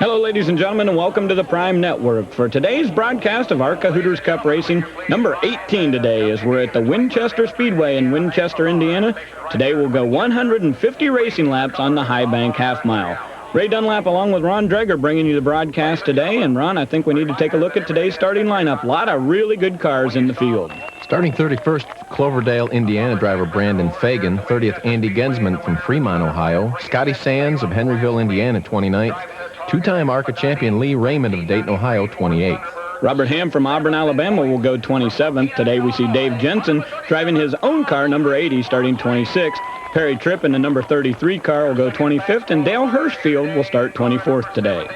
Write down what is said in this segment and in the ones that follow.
Hello, ladies and gentlemen, and welcome to the Prime Network. For today's broadcast of ARCA Hooters Cup Racing, number 18 today, as we're at the Winchester Speedway in Winchester, Indiana. Today we'll go 150 racing laps on the High Bank Half Mile. Ray Dunlap along with Ron Dreger bringing you the broadcast today. And Ron, I think we need to take a look at today's starting lineup. A lot of really good cars in the field. Starting 31st, Cloverdale, Indiana driver Brandon Fagan. 30th, Andy Gensman from Fremont, Ohio. Scotty Sands of Henryville, Indiana, 29th. Two-time ARCA champion Lee Raymond of Dayton, Ohio, 28th. Robert Ham from Auburn, Alabama will go 27th. Today we see Dave Jensen driving his own car, number 80, starting 26th. Perry Tripp in the number 33 car will go 25th, and Dale Hirschfield will start 24th today.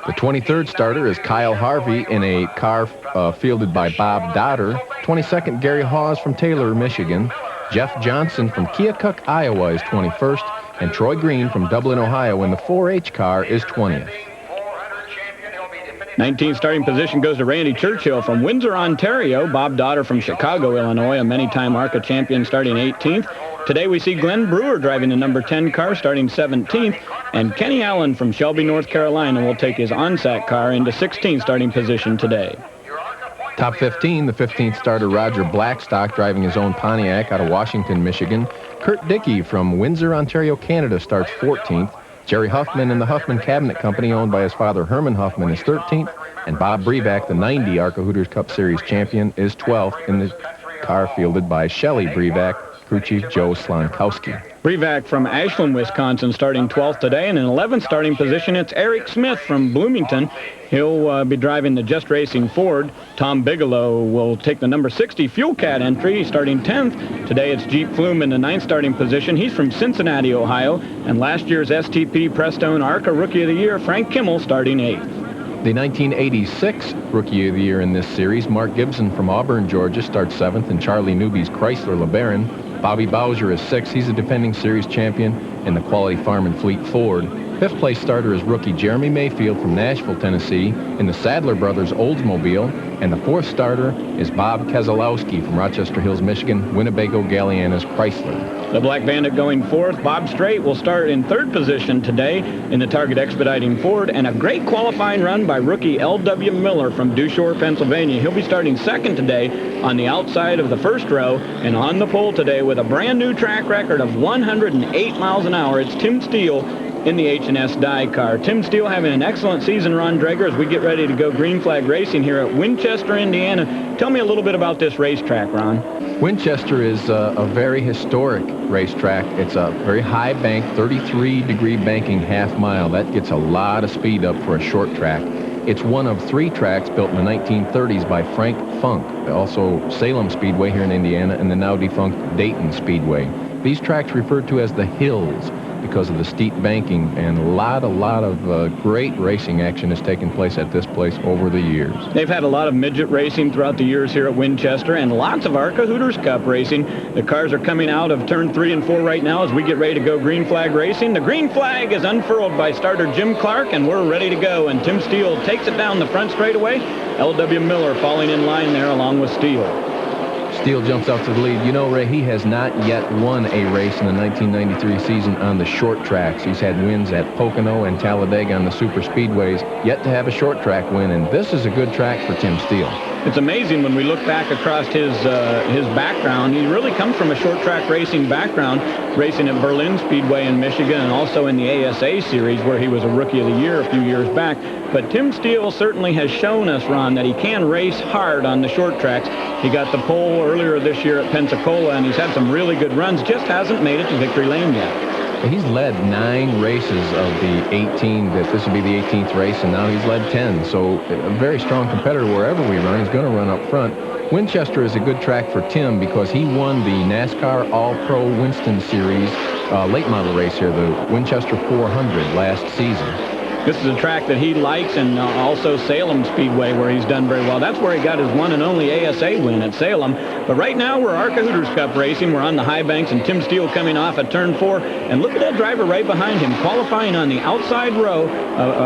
The 23rd starter is Kyle Harvey in a car fielded by Bob Dodder. 22nd, Gary Hawes from Taylor, Michigan. Jeff Johnson from Keokuk, Iowa is 21st. And Troy Green from Dublin, Ohio in the 4H car is 20th. 19th starting position goes to Randy Churchill from Windsor, Ontario. Bob Dodder from Chicago, Illinois, a many-time ARCA champion, starting 18th. Today we see Glenn Brewer driving the number 10 car, starting 17th. And Kenny Allen from Shelby, North Carolina will take his OnSat car into 16th starting position today. Top 15, the 15th starter Roger Blackstock driving his own Pontiac out of Washington, Michigan. Kurt Dickey from Windsor, Ontario, Canada starts 14th. Jerry Huffman in the Huffman Cabinet Company, owned by his father Herman Huffman, is 13th. And Bob Breback, the 90 ARCA Hooters Cup Series champion, is 12th in the car fielded by Shelley Breback, crew chief Joe Slonkowski. Brevac from Ashland, Wisconsin, starting 12th today. And in 11th starting position, it's Eric Smith from Bloomington. He'll be driving the Just Racing Ford. Tom Bigelow will take the number 60 Fuel Cat entry, starting 10th. Today it's Jeep Flume in the 9th starting position. He's from Cincinnati, Ohio. And last year's STP Prestone ARCA Rookie of the Year, Frank Kimmel, starting 8th. The 1986 Rookie of the Year in this series, Mark Gibson from Auburn, Georgia, starts 7th, and Charlie Newby's Chrysler LeBaron. Bobby Bowser is 6th. He's a defending series champion in the Quality Farm and Fleet Ford. 5th place starter is rookie Jeremy Mayfield from Nashville, Tennessee, in the Sadler Brothers Oldsmobile. And the 4th starter is Bob Keselowski from Rochester Hills, Michigan, Winnebago Galliana's Chrysler. The Black Bandit going 4th. Bob Strait will start in 3rd position today in the Target Expediting Ford. And a great qualifying run by rookie L.W. Miller from Dushore, Pennsylvania. He'll be starting 2nd today on the outside of the first row. And on the pole today with a brand new track record of 108 miles an hour, it's Tim Steele in the H&S Die car. Tim Steele having an excellent season, Ron Dreger, as we get ready to go green flag racing here at Winchester, Indiana. Tell me a little bit about this racetrack, Ron. Winchester is a very historic racetrack. It's a very high bank, 33-degree banking half mile. That gets a lot of speed up for a short track. It's one of 3 tracks built in the 1930s by Frank Funk, also Salem Speedway here in Indiana, and the now defunct Dayton Speedway. These tracks referred to as the Hills because of the steep banking, and a lot of great racing action has taken place at this place over the years. They've had a lot of midget racing throughout the years here at Winchester, and lots of ARCA Hooters Cup racing. The cars are coming out of turn 3 and 4 right now as we get ready to go green flag racing. The green flag is unfurled by starter Jim Clark, and we're ready to go. And Tim Steele takes it down the front straightaway. L.W. Miller falling in line there along with Steele. Steele jumps out to the lead. You know, Ray, he has not yet won a race in the 1993 season on the short tracks. He's had wins at Pocono and Talladega on the super speedways, yet to have a short track win, and this is a good track for Tim Steele. It's amazing when we look back across his background. He really comes from a short track racing background, racing at Berlin Speedway in Michigan and also in the ASA series where he was a Rookie of the Year a few years back. But Tim Steele certainly has shown us, Ron, that he can race hard on the short tracks. He got the pole earlier this year at Pensacola, and he's had some really good runs, just hasn't made it to victory lane yet. He's led 9 races of the 18, that this will be the 18th race, and now he's led 10. So a very strong competitor wherever we run. He's going to run up front. Winchester is a good track for Tim because he won the NASCAR All-Pro Winston Series late model race here, the Winchester 400 last season. This is a track that he likes, and also Salem Speedway, where he's done very well. That's where he got his one and only ASA win at Salem. But right now, we're ARCA Hooters Cup racing. We're on the high banks, and Tim Steele coming off at turn 4. And look at that driver right behind him, qualifying on the outside row,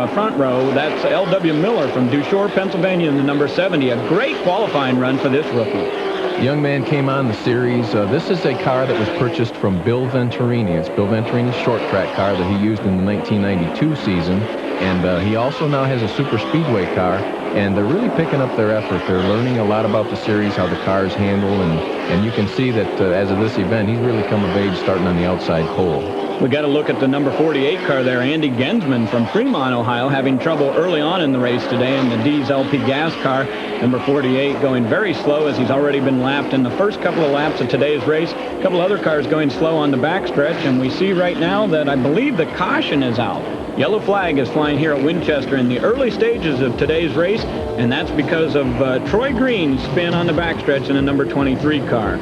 front row. That's L.W. Miller from Dushore, Pennsylvania, in the number 70. A great qualifying run for this rookie. The young man came on the series. This is a car that was purchased from Bill Venturini. It's Bill Venturini's short track car that he used in the 1992 season. And he also now has a super speedway car. And they're really picking up their effort. They're learning a lot about the series, how the cars handle. And you can see that as of this event, he's really come of age starting on the outside pole. We got to look at the number 48 car there, Andy Gensman from Fremont, Ohio, having trouble early on in the race today in the D's LP gas car. Number 48 going very slow as he's already been lapped in the first couple of laps of today's race. A couple other cars going slow on the backstretch, and we see right now that I believe the caution is out. Yellow flag is flying here at Winchester in the early stages of today's race, and that's because of Troy Green's spin on the backstretch in a number 23 car.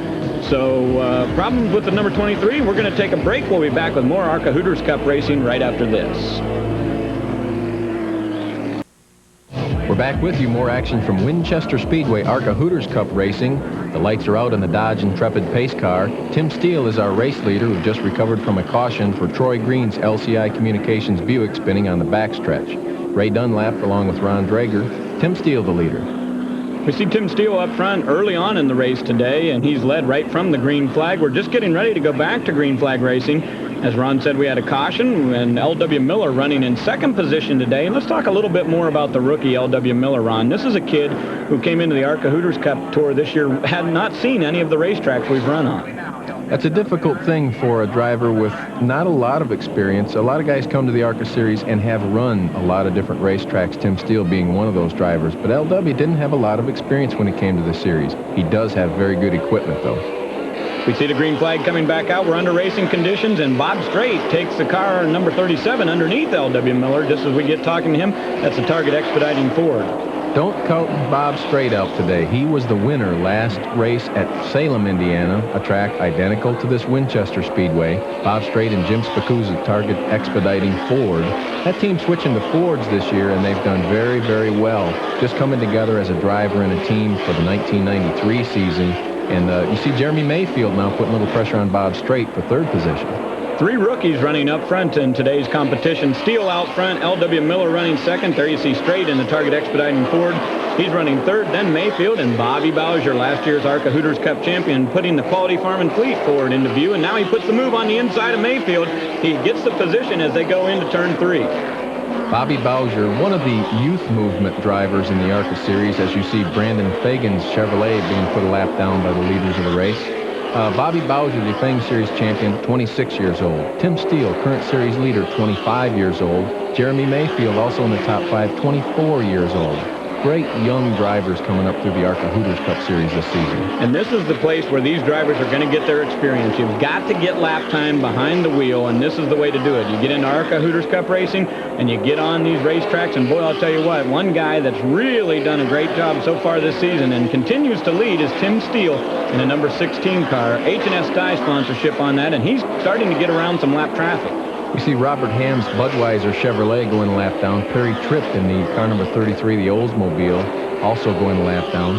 So problems with the number 23. We're going to take a break. We'll be back with more ARCA Hooters Cup racing right after this. We're back with you. More action from Winchester Speedway ARCA Hooters Cup racing. The lights are out on the Dodge Intrepid pace car. Tim Steele is our race leader, who just recovered from a caution for Troy Green's LCI Communications Buick spinning on the backstretch. Ray Dunlap along with Ron Drager. Tim Steele the leader. We see Tim Steele up front early on in the race today, and he's led right from the green flag. We're just getting ready to go back to green flag racing. As Ron said, we had a caution, and L.W. Miller running in second position today. And let's talk a little bit more about the rookie L.W. Miller, Ron. This is a kid who came into the ARCA Hooters Cup Tour this year, had not seen any of the racetracks we've run on. That's a difficult thing for a driver with not a lot of experience. A lot of guys come to the ARCA Series and have run a lot of different racetracks, Tim Steele being one of those drivers. But LW didn't have a lot of experience when it came to the series. He does have very good equipment, though. We see the green flag coming back out. We're under racing conditions, and Bob Strait takes the car number 37 underneath L.W. Miller. Just as we get talking to him, that's the Target Expediting Ford. Don't count Bob Strait out today. He was the winner last race at Salem, Indiana, a track identical to this Winchester Speedway. Bob Strait and Jim Spacuzza, Target Expediting Ford. That team switching to Fords this year, and they've done very, very well. Just coming together as a driver and a team for the 1993 season. And you see Jeremy Mayfield now putting a little pressure on Bob Strait for third position. Three rookies running up front in today's competition. Steele out front, L.W. Miller running second. There you see Strait in the Target Expediting Ford. He's running third, then Mayfield, and Bobby Bowser, last year's ARCA Hooters Cup champion, putting the Quality Farm and Fleet Ford into view, and now he puts the move on the inside of Mayfield. He gets the position as they go into turn 3. Bobby Bowser, one of the youth movement drivers in the ARCA Series, as you see Brandon Fagan's Chevrolet being put a lap down by the leaders of the race. Bobby Bowser, the defending series champion, 26 years old. Tim Steele, current series leader, 25 years old. Jeremy Mayfield, also in the top 5, 24 years old. Great young drivers coming up through the ARCA Hooters Cup Series this season. And this is the place where these drivers are going to get their experience. You've got to get lap time behind the wheel, and this is the way to do it. You get into ARCA Hooters Cup racing, and you get on these racetracks, and boy, I'll tell you what, one guy that's really done a great job so far this season and continues to lead is Tim Steele in a number 16 car. H&S Dye sponsorship on that, and he's starting to get around some lap traffic. We see Robert Ham's Budweiser Chevrolet going a lap down. Perry Tripp in the car number 33, the Oldsmobile, also going a lap down.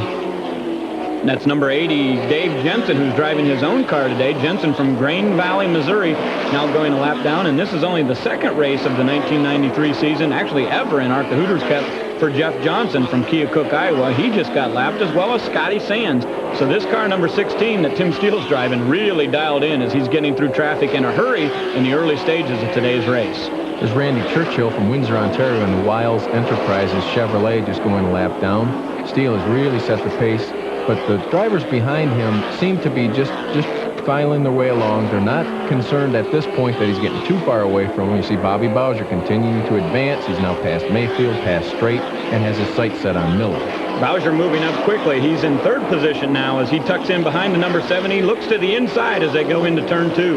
That's number 80, Dave Jensen, who's driving his own car today. Jensen from Grain Valley, Missouri, now going a lap down. And this is only the second race of the 1993 season, actually ever in ARCA Hooters Cup, for Jeff Johnson from Keokuk, Iowa. He just got lapped, as well as Scotty Sands. So this car number 16 that Tim Steele's driving really dialed in as he's getting through traffic in a hurry in the early stages of today's race. There's Randy Churchill from Windsor, Ontario, in the Wiles Enterprises Chevrolet just going a lap down. Steele has really set the pace, but the drivers behind him seem to be just filing their way along. They're not concerned at this point that he's getting too far away from him. You see Bobby Bowser continuing to advance. He's now past Mayfield, past Strait, and has his sights set on Miller. Bowser moving up quickly. He's in third position now as he tucks in behind the number 70. Looks to the inside as they go into turn 2.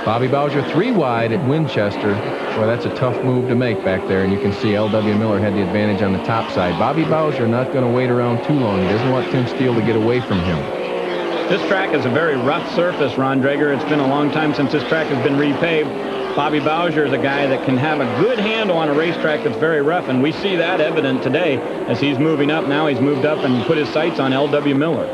Bobby Bowser 3 wide at Winchester. Well, that's a tough move to make back there, and you can see L.W. Miller had the advantage on the top side. Bobby Bowser not going to wait around too long. He doesn't want Tim Steele to get away from him. This track is a very rough surface, Ron Drager. It's been a long time since this track has been repaved. Bobby Bowser is a guy that can have a good handle on a racetrack that's very rough, and we see that evident today as he's moving up. Now he's moved up and put his sights on L.W. Miller.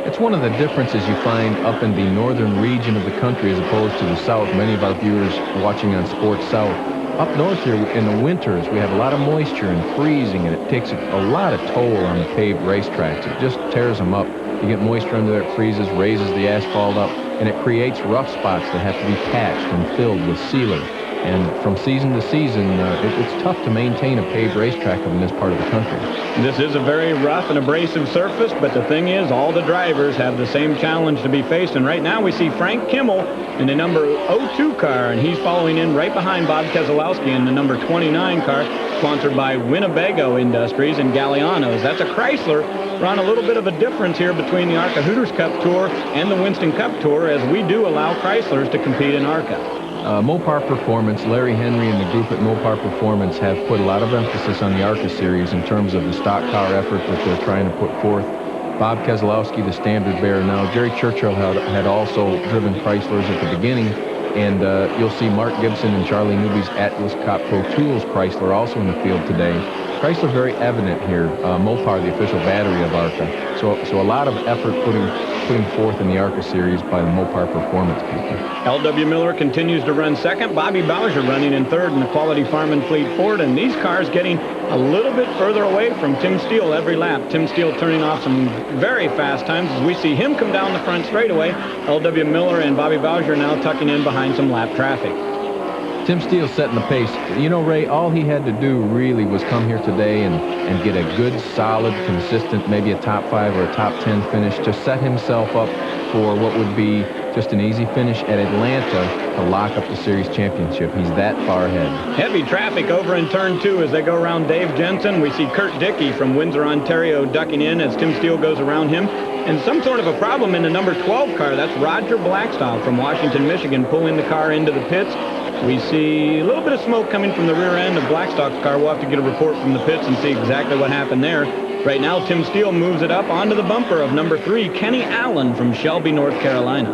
It's one of the differences you find up in the northern region of the country as opposed to the south. Many of our viewers watching on Sports South. Up north here in the winters, we have a lot of moisture and freezing, and it takes a lot of toll on the paved racetracks. It just tears them up. You get moisture under there, it freezes, raises the asphalt up, and it creates rough spots that have to be patched and filled with sealer. And from season to season, it's tough to maintain a paved racetrack in this part of the country. This is a very rough and abrasive surface, but the thing is, all the drivers have the same challenge to be faced. And right now we see Frank Kimmel in the number 02 car, and he's following in right behind Bob Keselowski in the number 29 car, sponsored by Winnebago Industries and Galliano's. That's a Chrysler. We're on a little bit of a difference here between the ARCA Hooters Cup Tour and the Winston Cup Tour, as we do allow Chryslers to compete in ARCA. Mopar Performance, Larry Henry and the group at Mopar Performance have put a lot of emphasis on the ARCA series in terms of the stock car effort that they're trying to put forth. Bob Keselowski, the standard bearer now. Jerry Churchill had also driven Chryslers at the beginning. And you'll see Mark Gibson and Charlie Newby's Atlas Cop Pro Tools Chrysler also in the field today. Chrysler very evident here. Mopar, the official battery of ARCA. So a lot of effort putting forth in the ARCA series by the Mopar Performance people. L.W. Miller continues to run second. Bobby Bowser running in third in the Quality Farm and Fleet Ford. And these cars getting a little bit further away from Tim Steele every lap. Tim Steele turning off some very fast times as we see him come down the front straightaway. L.W. Miller and Bobby Bowser now tucking in behind some lap traffic. Tim Steele setting the pace. You know, Ray, all he had to do really was come here today and get a good, solid, consistent, maybe a top 5 or a top 10 finish to set himself up for what would be just an easy finish at Atlanta to lock up the series championship. He's that far ahead. Heavy traffic over in turn 2 as they go around Dave Jensen. We see Kurt Dickey from Windsor, Ontario ducking in as Tim Steele goes around him. And some sort of a problem in the number 12 car. That's Roger Blackstock from Washington, Michigan, pulling the car into the pits. We see a little bit of smoke coming from the rear end of Blackstock's car. We'll have to get a report from the pits and see exactly what happened there. Right now, Tim Steele moves it up onto the bumper of number 3, Kenny Allen from Shelby, North Carolina.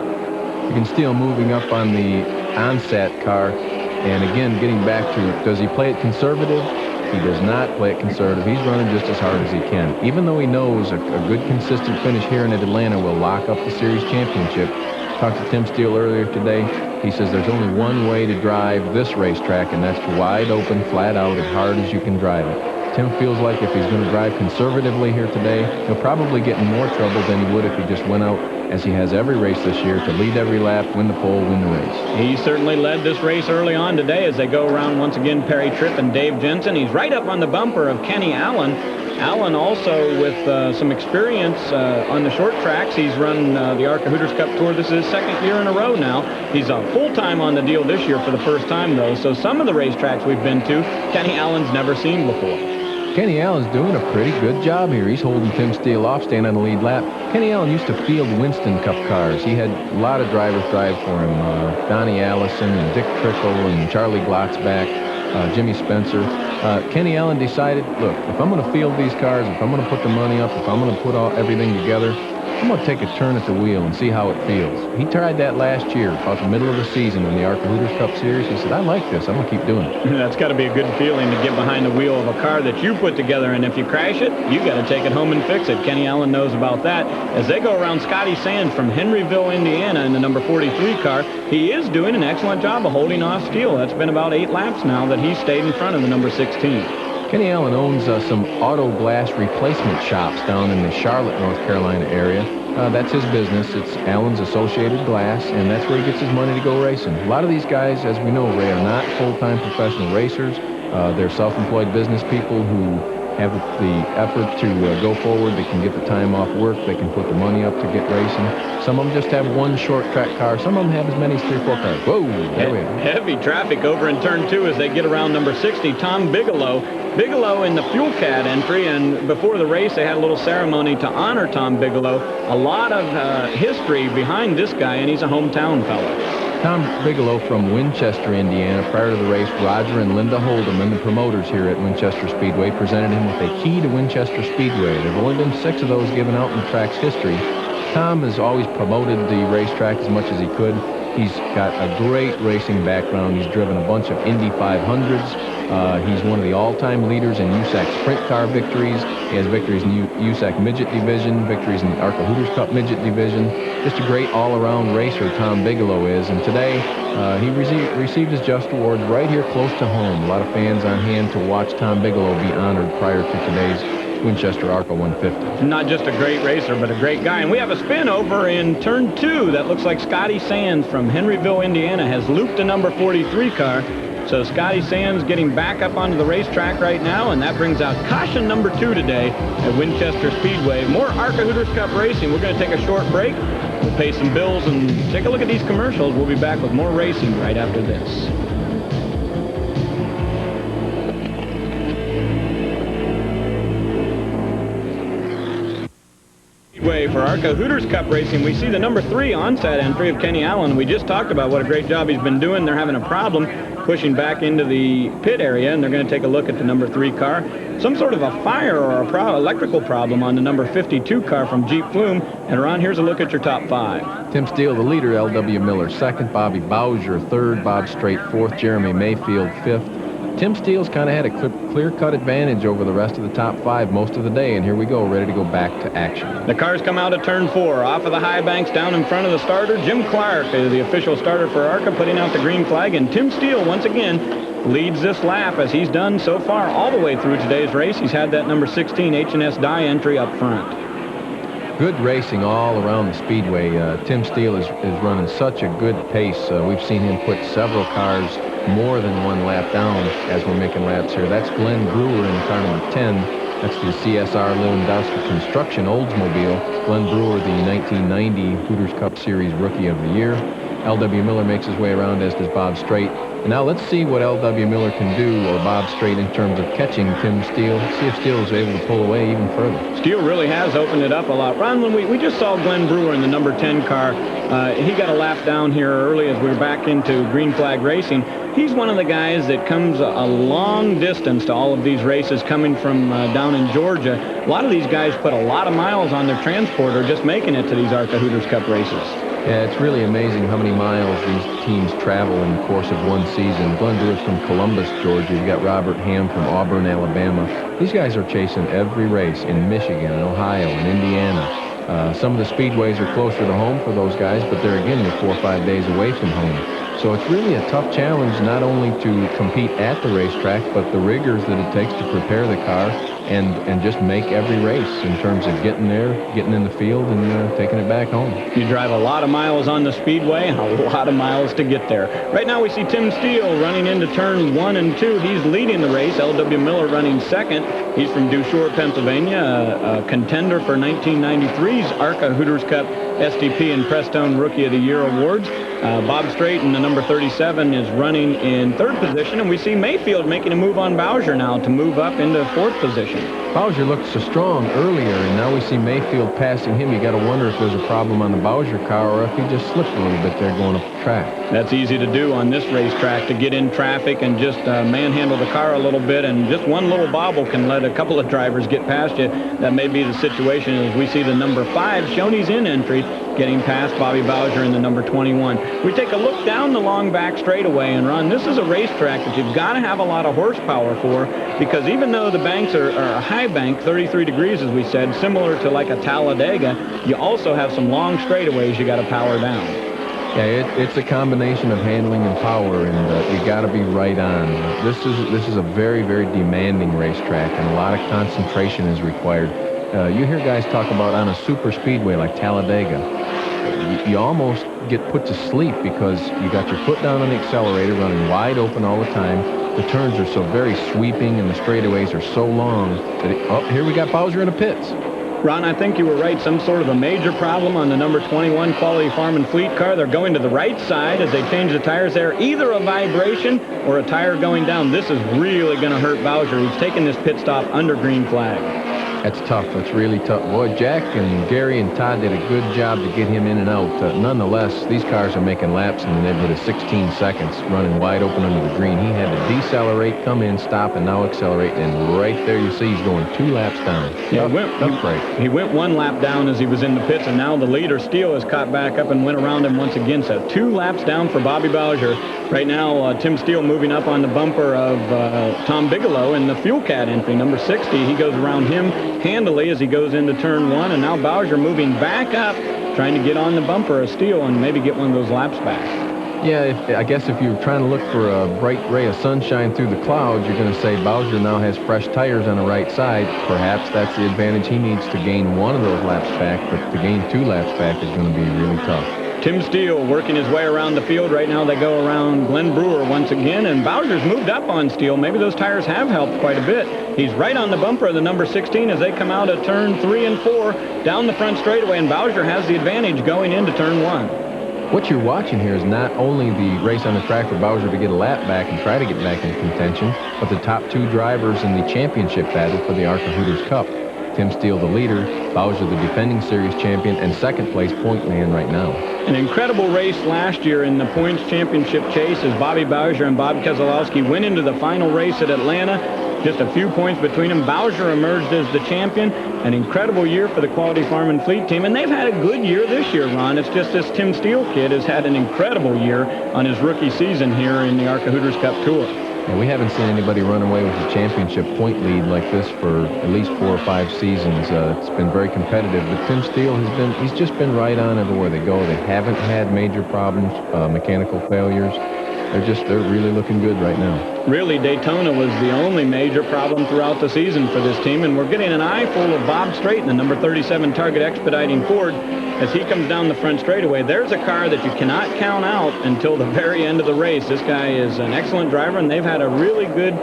You can Steele moving up on the OnSat car. And again, getting back to, does he play it conservative? He does not play it conservative. He's running just as hard as he can. Even though he knows a good, consistent finish here in Atlanta will lock up the series championship. Talked to Tim Steele earlier today. He says there's only one way to drive this racetrack, and that's wide open, flat out, as hard as you can drive it. Tim feels like if he's going to drive conservatively here today, he'll probably get in more trouble than he would if he just went out, as he has every race this year, to lead every lap, win the pole, win the race. He certainly led this race early on today as they go around once again Perry Tripp and Dave Jensen. He's right up on the bumper of Kenny Allen. Allen also with some experience on the short tracks. He's run the ARCA Hooters Cup Tour. This is his second year in a row now. He's full-time on the deal this year for the first time, though. So some of the racetracks we've been to, Kenny Allen's never seen before. Kenny Allen's doing a pretty good job here. He's holding Tim Steele off, staying on the lead lap. Kenny Allen used to field Winston Cup cars. He had a lot of drivers drive for him. Donnie Allison and Dick Trickle and Charlie Glotzback, Jimmy Spencer. Kenny Allen decided, look, if I'm going to field these cars, if I'm going to put the money up, if I'm going to put everything together, I'm going to take a turn at the wheel and see how it feels. He tried that last year, about the middle of the season in the ARCA Hooters Cup Series. He said, I like this. I'm going to keep doing it. That's got to be a good feeling to get behind the wheel of a car that you put together, and if you crash it, you got to take it home and fix it. Kenny Allen knows about that. As they go around Scotty Sands from Henryville, Indiana in the number 43 car, he is doing an excellent job of holding off Steele. That's been about 8 laps now that he's stayed in front of the number 16. Kenny Allen owns some auto glass replacement shops down in the Charlotte, North Carolina area. That's his business. It's Allen's Associated Glass, and that's where he gets his money to go racing. A lot of these guys, as we know, Ray, are not full-time professional racers. They're self-employed business people who have the effort to go forward. They can get the time off work. They can put the money up to get racing. Some of them just have one short track car. Some of them have as many as 3 or 4 cars. Whoa, there we are. Heavy traffic over in turn 2 as they get around number 60, Tom Bigelow. Bigelow in the Fuel Cat entry, and before the race they had a little ceremony to honor Tom Bigelow. A lot of history behind this guy, and he's a hometown fellow. Tom Bigelow from Winchester, Indiana. Prior to the race, Roger and Linda Holdeman, the promoters here at Winchester Speedway, presented him with a key to Winchester Speedway. There have only been 6 of those given out in the track's history. Tom has always promoted the racetrack as much as he could. He's got a great racing background. He's driven a bunch of Indy 500s. He's one of the all-time leaders in USAC Sprint Car victories. He has victories in USAC Midget Division, victories in the ARCA Hooters Cup Midget Division. Just a great all-around racer, Tom Bigelow is. And today, he received his Just Awards right here close to home. A lot of fans on hand to watch Tom Bigelow be honored prior to today's Winchester ARCA 150. Not just a great racer, but a great guy. And we have a spin over in turn 2 that looks like Scotty Sands from Henryville, Indiana, has looped the number 43 car. So Scotty Sands getting back up onto the racetrack right now, and that brings out caution number 2 today at Winchester Speedway. More ARCA Hooters Cup racing. We're going to take a short break. We'll pay some bills and take a look at these commercials. We'll be back with more racing right after this. For ARCA Hooters Cup racing, we see the number 3 onset entry of Kenny Allen. We just talked about what a great job he's been doing. They're having a problem pushing back into the pit area, and they're going to take a look at the number 3 car. Some sort of a fire or a electrical problem on the number 52 car from Jeep Flume. And Ron, here's a look at your top 5. Tim Steele, the leader, L.W. Miller 2nd, Bobby Bowser 3rd, Bob Strait 4th, Jeremy Mayfield 5th. Tim Steele's kind of had a clear-cut advantage over the rest of the top 5 most of the day, and here we go, ready to go back to action. The cars come out of turn 4, off of the high banks, down in front of the starter. Jim Clark is the official starter for ARCA, putting out the green flag, and Tim Steele, once again, leads this lap as he's done so far all the way through today's race. He's had that number 16 H&S Dye entry up front. Good racing all around the speedway. Tim Steele is running such a good pace. We've seen him put several cars more than one lap down as we're making laps here. That's Glenn Brewer in car number 10. That's the CSR Lewandowski Construction Oldsmobile. Glenn Brewer, the 1990 Hooters Cup Series Rookie of the Year. L.W. Miller makes his way around, as does Bob Strait. And now let's see what L.W. Miller can do, or Bob Strait, in terms of catching Tim Steele. See if Steele is able to pull away even further. Steele really has opened it up a lot. Ron, when we just saw Glenn Brewer in the number 10 car, he got a lap down here early as we were back into green flag racing. He's one of the guys that comes a long distance to all of these races coming from down in Georgia. A lot of these guys put a lot of miles on their transporter just making it to these ARCA Hooters Cup races. Yeah, it's really amazing how many miles these teams travel in the course of one season. Glenn Brewer's from Columbus, Georgia. You've got Robert Ham from Auburn, Alabama. These guys are chasing every race in Michigan and Ohio and Indiana. Some of the speedways are closer to home for those guys, but they're, again, they're 4 or 5 days away from home. So it's really a tough challenge, not only to compete at the racetrack, but the rigors that it takes to prepare the car and just make every race in terms of getting there, getting in the field, and taking it back home. You drive a lot of miles on the speedway and a lot of miles to get there. Right now we see Tim Steele running into turn 1 and 2. He's leading the race. L.W. Miller running 2nd. He's from Dushore, Pennsylvania, a contender for 1993's ARCA Hooters Cup SDP and Prestone Rookie of the Year awards. Bob Strait in the number 37 is running in 3rd position, and we see Mayfield making a move on Bowser now to move up into 4th position. Bowser looked so strong earlier, and now we see Mayfield passing him. You got to wonder if there's a problem on the Bowser car or if he just slipped a little bit there going up the track. That's easy to do on this racetrack, to get in traffic and just manhandle the car a little bit, and just one little bobble can let a couple of drivers get past you. That may be the situation as we see the number 5 Shoney's in entry getting past Bobby Bowser in the number 21. We take a look down the long back straightaway, and Ron, this is a racetrack that you've got to have a lot of horsepower for, because even though the banks are a high bank, 33 degrees as we said, similar to like a Talladega, you also have some long straightaways you got to power down. Yeah, it's a combination of handling and power, and you got to be right on. This is a very, very demanding racetrack, and a lot of concentration is required. You hear guys talk about on a super speedway like Talladega, you almost get put to sleep because you got your foot down on the accelerator, running wide open all the time. The turns are so very sweeping, and the straightaways are so long that here we got Bowser in the pits. Ron, I think you were right. Some sort of a major problem on the number 21 Quality Farm and Fleet car. They're going to the right side as they change the tires there. Either a vibration or a tire going down. This is really going to hurt Bowser. He's taking this pit stop under green flag. That's tough. That's really tough. Boy, Jack and Gary and Todd did a good job to get him in and out. Nonetheless, these cars are making laps in the neighborhood of 16 seconds, running wide open under the green. He had to decelerate, come in, stop, and now accelerate. And right there you see he's going 2 laps down. Yeah, he went 1 lap down as he was in the pits, and now the leader, Steele, has caught back up and went around him once again. So 2 laps down for Bobby Bowser. Right now, Tim Steele moving up on the bumper of Tom Bigelow in the Fuel Cat entry, number 60. He goes around him handily as he goes into turn 1, and now Bowser moving back up, trying to get on the bumper of Steele and maybe get one of those laps back. Yeah, I guess if you're trying to look for a bright ray of sunshine through the clouds, you're going to say Bowser now has fresh tires on the right side. Perhaps that's the advantage he needs to gain one of those laps back, but to gain 2 laps back is going to be really tough. Tim Steele working his way around the field. Right now they go around Glenn Brewer once again, and Bowser's moved up on Steele. Maybe those tires have helped quite a bit. He's right on the bumper of the number 16 as they come out of turn 3 and 4 down the front straightaway, and Bowser has the advantage going into turn 1. What you're watching here is not only the race on the track for Bowser to get a lap back and try to get back in contention, but the top 2 drivers in the championship battle for the ARCA Hooters Cup. Tim Steele, the leader, Bowser, the defending series champion, and second place point man right now. An incredible race last year in the points championship chase as Bobby Bowser and Bob Keselowski went into the final race at Atlanta. Just a few points between them. Bowser emerged as the champion. An incredible year for the Quality Farm and Fleet team, and they've had a good year this year, Ron. It's just this Tim Steele kid has had an incredible year on his rookie season here in the ARCA Hooters Cup Tour. And we haven't seen anybody run away with a championship point lead like this for at least 4 or 5 seasons. It's been very competitive, but Tim Steele he's just been right on everywhere they go. They haven't had major problems, mechanical failures. They're really looking good right now. Really, Daytona was the only major problem throughout the season for this team, and we're getting an eyeful of Bob Strait in the number 37 Target Expediting Ford as he comes down the front straightaway. There's a car that you cannot count out until the very end of the race. This guy is an excellent driver, and they've had a really good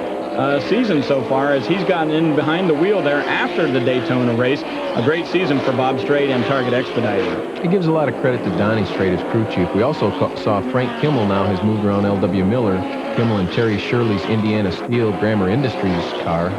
season so far as he's gotten in behind the wheel there after the Daytona race. A great season for Bob Strait and Target Expediting. He gives a lot of credit to Donnie Strait as crew chief. We also saw Frank Kimmel now has moved around L.W. Miller. Kimmel and Terry Shirley's Indiana Steel Grammar Industries car.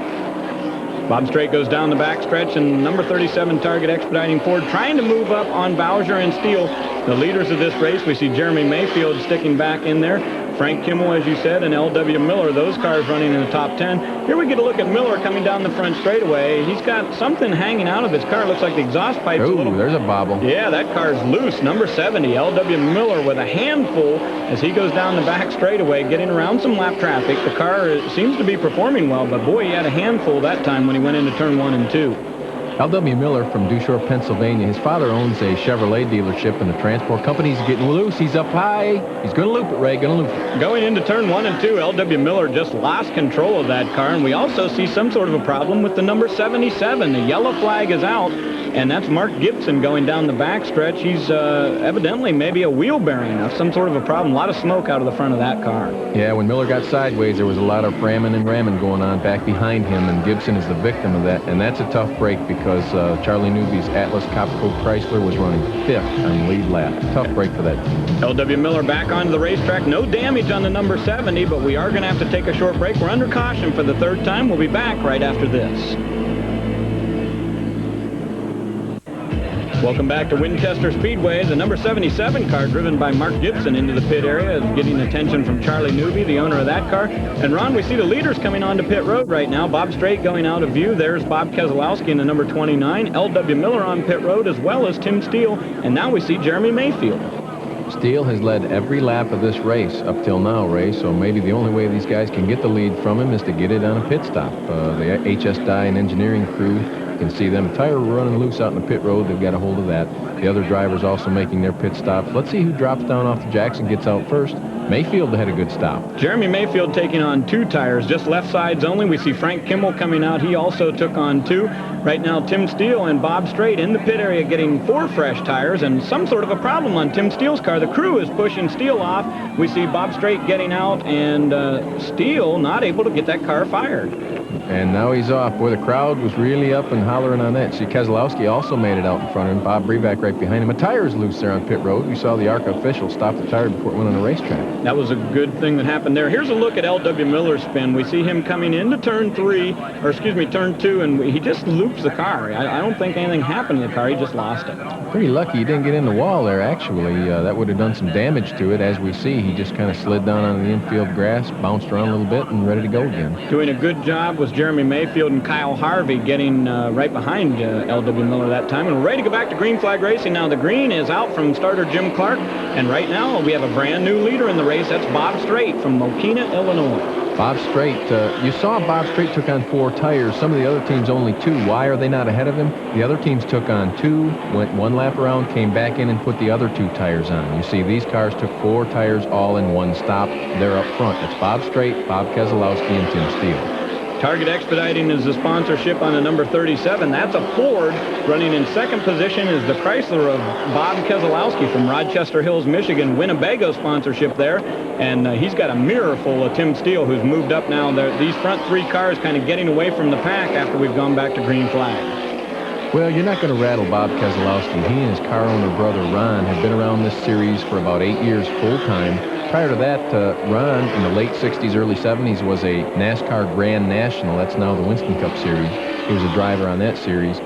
Bob Strait goes down the backstretch, and number 37 Target Expediting Ford trying to move up on Bowser and Steele, the leaders of this race. We see Jeremy Mayfield sticking back in there. Frank Kimmel, as you said, and L.W. Miller, those cars running in the top 10. Here we get a look at Miller coming down the front straightaway. He's got something hanging out of his car. Looks like the exhaust pipe's a little... there's a bobble. Yeah, that car's loose. Number 70, L.W. Miller with a handful as he goes down the back straightaway, getting around some lap traffic. The car seems to be performing well, but boy, he had a handful that time when he went into turn 1 and 2. L.W. Miller from Dushore, Pennsylvania. His father owns a Chevrolet dealership, and the transport company's getting loose. He's up high. He's going to loop it, Ray. Going to loop it. Going into turn 1 and 2, L.W. Miller just lost control of that car, and we also see some sort of a problem with the number 77. The yellow flag is out, and that's Mark Gibson going down the backstretch. He's evidently maybe a wheel bearing of some sort of a problem. A lot of smoke out of the front of that car. Yeah, when Miller got sideways, there was a lot of ramming and ramming going on back behind him, and Gibson is the victim of that, and that's a tough break because Charlie Newby's Atlas Copco Chrysler was running 5th on the lead lap. Tough break for that team. L.W. Miller back onto the racetrack. No damage on the number 70, but we are going to have to take a short break. We're under caution for the 3rd time. We'll be back right after this. Welcome back to Winchester Speedway. The number 77 car driven by Mark Gibson into the pit area is getting attention from Charlie Newby, the owner of that car. And Ron, we see the leaders coming onto pit road right now. Bob Strait going out of view. There's Bob Keselowski in the number 29. L.W. Miller on pit road as well as Tim Steele. And now we see Jeremy Mayfield. Steele has led every lap of this race up till now, Ray, so maybe the only way these guys can get the lead from him is to get it on a pit stop. The HS Dye and engineering crew, you can see them tire running loose out in the pit road. They've got a hold of that. The other drivers also making their pit stops. Let's see who drops down off the jacks and gets out first. Mayfield had a good stop. Jeremy Mayfield taking on 2 tires, just left sides only. We see Frank Kimmel coming out. He also took on 2. Right now, Tim Steele and Bob Strait in the pit area getting 4 fresh tires, and some sort of a problem on Tim Steele's car. The crew is pushing Steele off. We see Bob Strait getting out, and Steele not able to get that car fired. And now he's off. Boy, the crowd was really up and hollering on that. See, Keselowski also made it out in front of him. Bob Breback right behind him. A tire's loose there on pit road. We saw the ARCA official stop the tire before it went on the racetrack. That was a good thing that happened there. Here's a look at L.W. Miller's spin. We see him coming into turn 2, and he just loops the car. I don't think anything happened to the car. He just lost it. Pretty lucky he didn't get in the wall there, actually. That would have done some damage to it. As we see, he just kind of slid down on the infield grass, bounced around a little bit, and ready to go again. Doing a good job with was Jeremy Mayfield and Kyle Harvey getting right behind L.W. Miller that time. And we're ready to go back to green flag racing now. The green is out from starter Jim Clark. And right now we have a brand new leader in the race. That's Bob Strait from Mokina, Illinois. Bob Strait, you saw Bob Strait took on 4 tires. Some of the other teams only 2. Why are they not ahead of him? The other teams took on 2, went 1 lap around, came back in and put the other 2 tires on. You see, these cars took 4 tires all in 1 stop. They're up front. It's Bob Strait, Bob Keselowski, and Tim Steele. Target Expediting is the sponsorship on the number 37. That's a Ford. Running in second position is the Chrysler of Bob Keselowski from Rochester Hills, Michigan. Winnebago sponsorship there. And he's got a mirror full of Tim Steele, who's moved up now. These front 3 cars kind of getting away from the pack after we've gone back to green flag. Well, you're not going to rattle Bob Keselowski. He and his car owner brother Ron have been around this series for about 8 years full-time. Prior to that, Ron, in the late 60s, early 70s, was a NASCAR Grand National. That's now the Winston Cup Series. He was a driver on that series.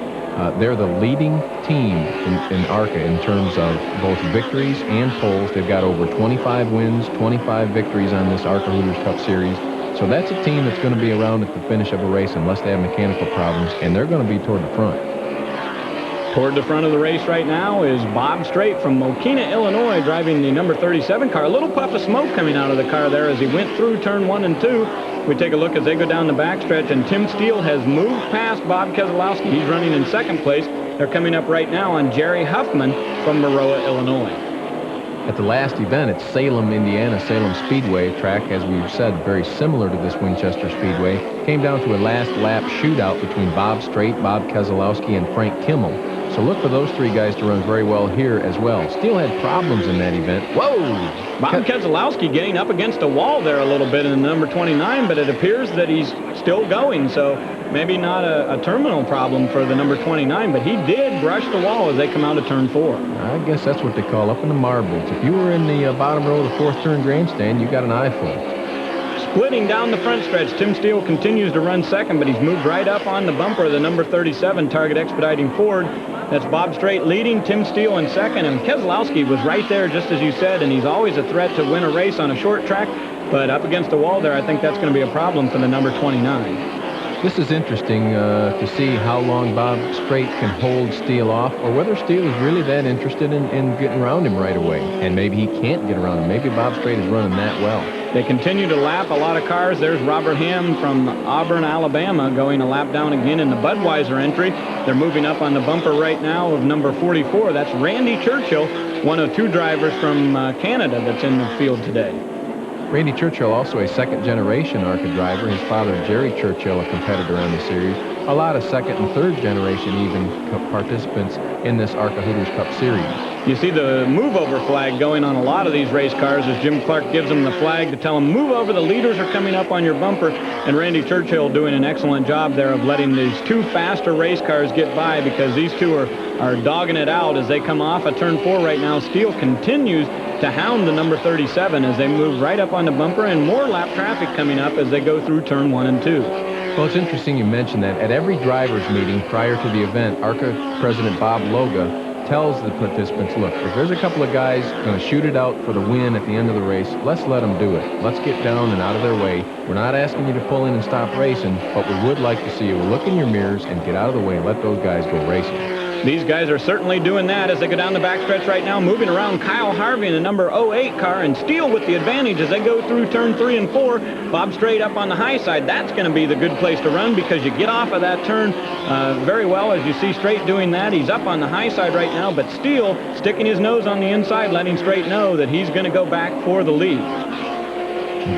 They're the leading team in ARCA in terms of both victories and poles. They've got over 25 wins, 25 victories on this ARCA Hooters Cup Series. So that's a team that's going to be around at the finish of a race unless they have mechanical problems, and they're going to be toward the front. Toward the front of the race right now is Bob Strait from Mokina, Illinois, driving the number 37 car. A little puff of smoke coming out of the car there as he went through turn 1 and 2. We take a look as they go down the backstretch, and Tim Steele has moved past Bob Keselowski. He's running in second place. They're coming up right now on Jerry Huffman from Maroa, Illinois. At the last event at Salem, Indiana, Salem Speedway track, as we've said, very similar to this Winchester Speedway, came down to a last lap shootout between Bob Strait, Bob Keselowski, and Frank Kimmel. So look for those 3 guys to run very well here as well. Steele had problems in that event. Whoa! Bob Keselowski getting up against a wall there a little bit in the number 29, but it appears that he's still going, so maybe not a terminal problem for the number 29, but he did brush the wall as they come out of turn 4. I guess that's what they call up in the marbles. If you were in the bottom row of the 4th turn grandstand, you got an eyeful. Splitting down the front stretch, Tim Steele continues to run second, but he's moved right up on the bumper of the number 37 Target Expediting Ford. That's Bob Strait leading, Tim Steele in second, and Keselowski was right there, just as you said, and he's always a threat to win a race on a short track, but up against the wall there, I think that's going to be a problem for the number 29. This is interesting to see how long Bob Strait can hold Steele off, or whether Steele is really that interested in getting around him right away. And maybe he can't get around him. Maybe Bob Strait is running that well. They continue to lap a lot of cars. There's Robert Ham from Auburn, Alabama, going a lap down again in the Budweiser entry. They're moving up on the bumper right now of number 44. That's Randy Churchill, one of 2 drivers from Canada that's in the field today. Randy Churchill, also a second-generation ARCA driver. His father, Jerry Churchill, a competitor on the series. A lot of second- and third-generation even participants in this ARCA Hooters Cup Series. You see the move-over flag going on a lot of these race cars as Jim Clark gives them the flag to tell them, move over, the leaders are coming up on your bumper. And Randy Churchill doing an excellent job there of letting these 2 faster race cars get by, because these 2 are dogging it out as they come off of turn 4 right now. Steele continues to hound the number 37 as they move right up on the bumper, and more lap traffic coming up as they go through turn 1 and 2. Well, it's interesting you mentioned that. At every driver's meeting prior to the event, ARCA President Bob Loga tells the participants, look, if there's a couple of guys going to shoot it out for the win at the end of the race, let's let them do it. Let's get down and out of their way. We're not asking you to pull in and stop racing, but we would like to see you look in your mirrors and get out of the way and let those guys go racing. These guys are certainly doing that as they go down the backstretch right now, moving around Kyle Harvey in the number 08 car, and Steele with the advantage as they go through turn 3 and 4. Bob Strait up on the high side. That's going to be the good place to run, because you get off of that turn very well as you see Strait doing that. He's up on the high side right now, but Steele sticking his nose on the inside, letting Strait know that he's going to go back for the lead.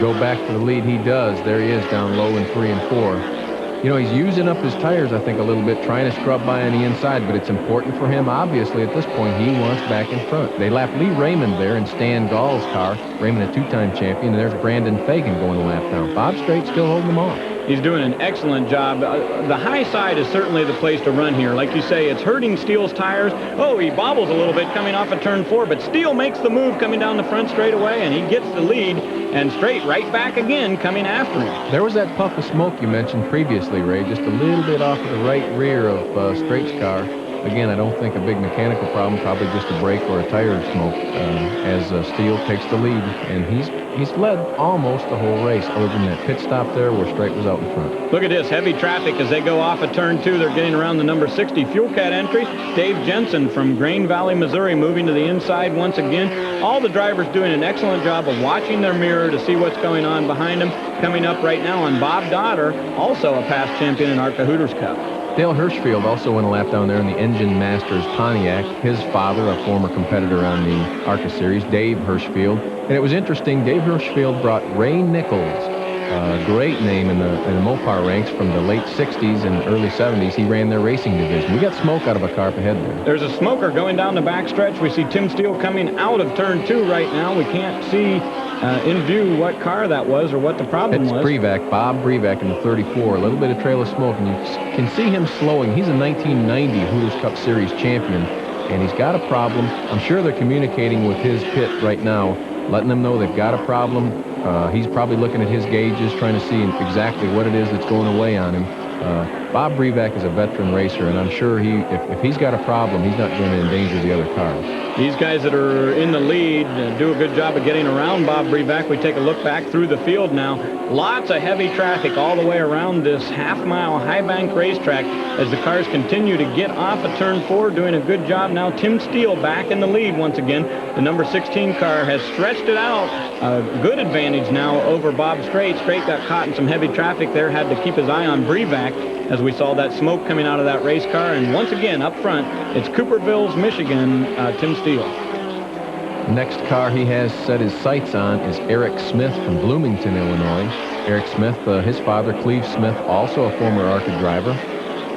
Go back for the lead, he does. There he is down low in 3 and 4. You know, he's using up his tires, I think, a little bit, trying to scrub by on the inside, but it's important for him. Obviously, at this point, he wants back in front. They lap Lee Raymond there in Stan Gall's car. Raymond, a 2-time champion, and there's Brandon Fagan going a lap down. Bob Strait still holding them off. He's doing an excellent job. The high side is certainly the place to run here. Like you say, it's hurting Steele's tires. Oh, he bobbles a little bit coming off of turn 4, but Steele makes the move coming down the front straightaway, and he gets the lead, and Strait right back again coming after him. There was that puff of smoke you mentioned previously, Ray, just a little bit off of the right rear of Straight's car. Again, I don't think a big mechanical problem, probably just a brake or a tire smoke, as Steele takes the lead. And he's led almost the whole race, other than that pit stop there where Straight was out in front. Look at this, heavy traffic as they go off of turn 2. They're getting around the number 60 Fuel Cat entry. Dave Jensen from Grain Valley, Missouri, moving to the inside once again. All the drivers doing an excellent job of watching their mirror to see what's going on behind them. Coming up right now on Bob Dodder, also a past champion in ARCA Hooters Cup. Dale Hirschfield also went a lap down there in the Engine Masters Pontiac. His father, a former competitor on the ARCA Series, Dave Hirschfield. And it was interesting, Dave Hirschfield brought Ray Nichols, a great name in the Mopar ranks from the late 60s and early 70s. He ran their racing division. We got smoke out of a car up ahead there. There's a smoker going down the backstretch. We see Tim Steele coming out of turn 2 right now. We can't see in view what car that was or what the problem was. It's Brevac, Bob Brevac in the 34. A little bit of trail of smoke, and you can see him slowing. He's a 1990 Hooters Cup Series champion, and he's got a problem. I'm sure they're communicating with his pit right now, letting them know they've got a problem. He's probably looking at his gauges, trying to see exactly what it is that's going away on him. Bob Brevac is a veteran racer, and I'm sure if he's got a problem, he's not going to endanger the other cars. These guys that are in the lead do a good job of getting around Bob Brevac. We take a look back through the field now. Lots of heavy traffic all the way around this half-mile high-bank racetrack as the cars continue to get off of turn 4, doing a good job now. Tim Steele back in the lead once again. The number 16 car has stretched it out. A good advantage now over Bob Straight. Straight got caught in some heavy traffic there, had to keep his eye on Brevac as we saw that smoke coming out of that race car. And once again, up front, it's Cooperville's Michigan, Tim Steele. Next car he has set his sights on is Eric Smith from Bloomington, Illinois. Eric Smith, his father, Cleve Smith, also a former ARCA driver.